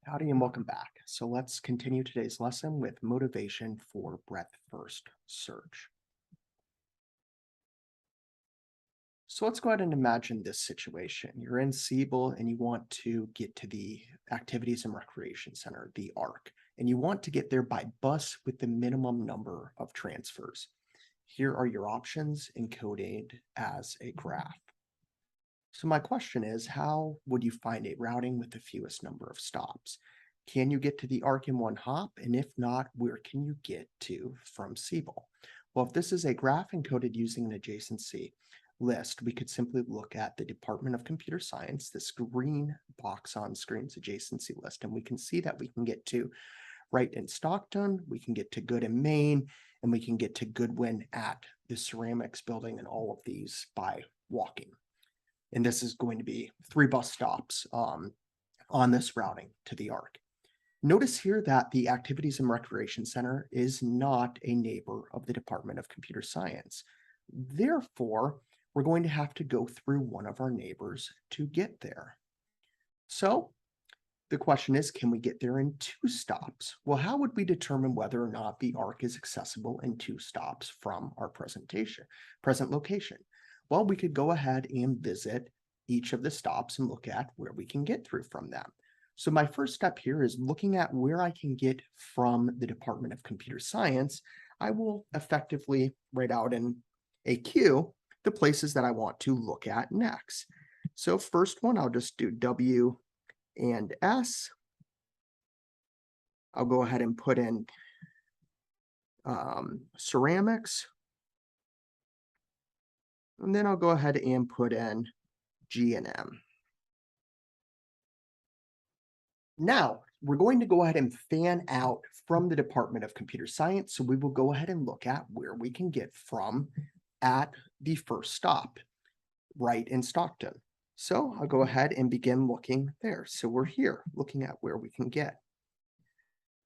Howdy and welcome back. So let's continue today's lesson with motivation for breadth first search. So let's go ahead and imagine this situation. You're in Siebel and you want to get to the Activities and Recreation Center, the ARC, and you want to get there by bus with the minimum number of transfers. Here are your options encoded as a graph. So my question is, how would you find a routing with the fewest number of stops? Can you get to the arc in one hop? And if not, where can you get to from Siebel? Well, if this is a graph encoded using an adjacency list, we could simply look at the Department of Computer Science, this green box on screen's adjacency list, and we can see that we can get to Wright in Stockton, we can get to Good in Maine, and we can get to Goodwin at the ceramics building, and all of these by walking. And this is going to be 3 bus stops on this routing to the ARC. Notice here that the Activities and Recreation Center is not a neighbor of the Department of Computer Science. Therefore, we're going to have to go through one of our neighbors to get there. So the question is, can we get there in 2 stops? Well, how would we determine whether or not the ARC is accessible in 2 stops from our present location? Well, we could go ahead and visit each of the stops and look at where we can get through from them. So my first step here is looking at where I can get from the Department of Computer Science. I will effectively write out in a queue the places that I want to look at next. So first one, I'll just do W and S. I'll go ahead and put in ceramics. And then I'll go ahead and put in G and M. Now, we're going to go ahead and fan out from the Department of Computer Science. So we will go ahead and look at where we can get from at the first stop, Wright in Stockton. So I'll go ahead and begin looking there. So we're here looking at where we can get.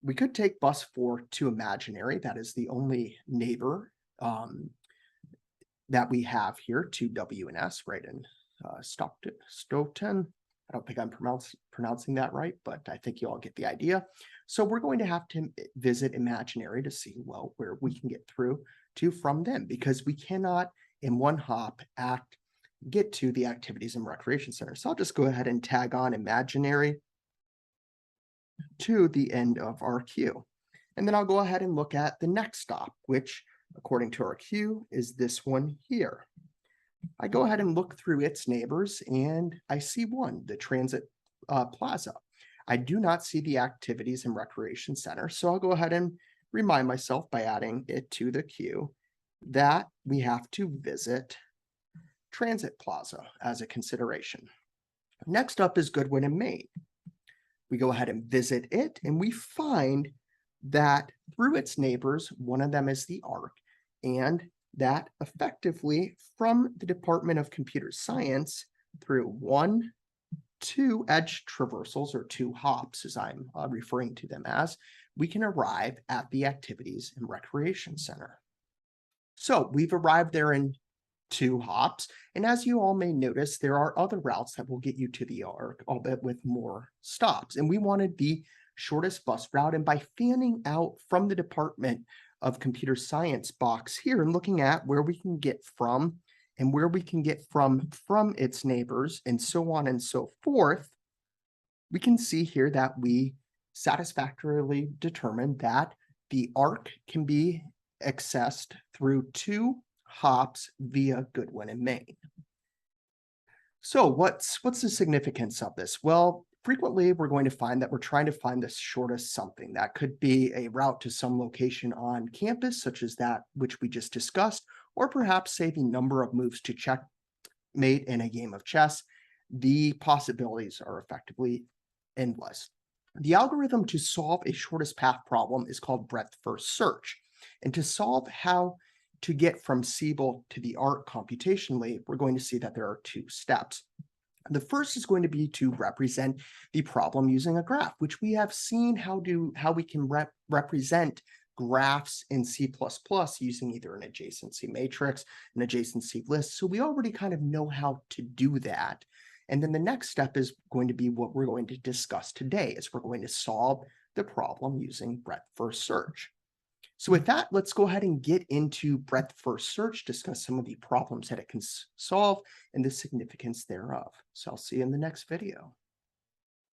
We could take bus 4 to Imaginary. That is the only neighbor that we have here, to W and S, right in Stoughton. I don't think I'm pronouncing that right, but I think you all get the idea. So we're going to have to visit Imaginary to see, well, where we can get through to from them, because we cannot in one hop get to the Activities and Recreation Center. So I'll just go ahead and tag on Imaginary to the end of our queue. And then I'll go ahead and look at the next stop, which according to our queue is this one here. I go ahead and look through its neighbors and I see one, the Transit Plaza. I do not see the Activities and Recreation Center, so I'll go ahead and remind myself by adding it to the queue that we have to visit Transit Plaza as a consideration. Next up is Goodwin in Maine. We go ahead and visit it and we find that through its neighbors, one of them is the ARC, and that effectively from the Department of Computer Science through 2 edge traversals, or 2 hops as I'm referring to them as, we can arrive at the Activities and Recreation Center. So we've arrived there in 2 hops, and as you all may notice, there are other routes that will get you to the ARC, albeit with more stops, and we wanted the shortest bus route. And by fanning out from the Department of Computer Science box here and looking at where we can get from and where we can get from its neighbors and so on and so forth, we can see here that we satisfactorily determined that the ARC can be accessed through 2 hops via Goodwin in Maine. So what's the significance of this? Well, frequently we're going to find that we're trying to find the shortest something. That could be a route to some location on campus, such as that which we just discussed, or perhaps say the number of moves to checkmate in a game of chess. The possibilities are effectively endless. The algorithm to solve a shortest path problem is called breadth first search. And to solve how to get from Siebel to the ARC computationally, we're going to see that there are 2 steps. The first is going to be to represent the problem using a graph, which we have seen how we can represent graphs in C++ using either an adjacency matrix, an adjacency list. So we already kind of know how to do that. And then the next step is going to be what we're going to discuss today, is we're going to solve the problem using breadth first search. So with that, let's go ahead and get into breadth first search, discuss some of the problems that it can solve and the significance thereof. So I'll see you in the next video.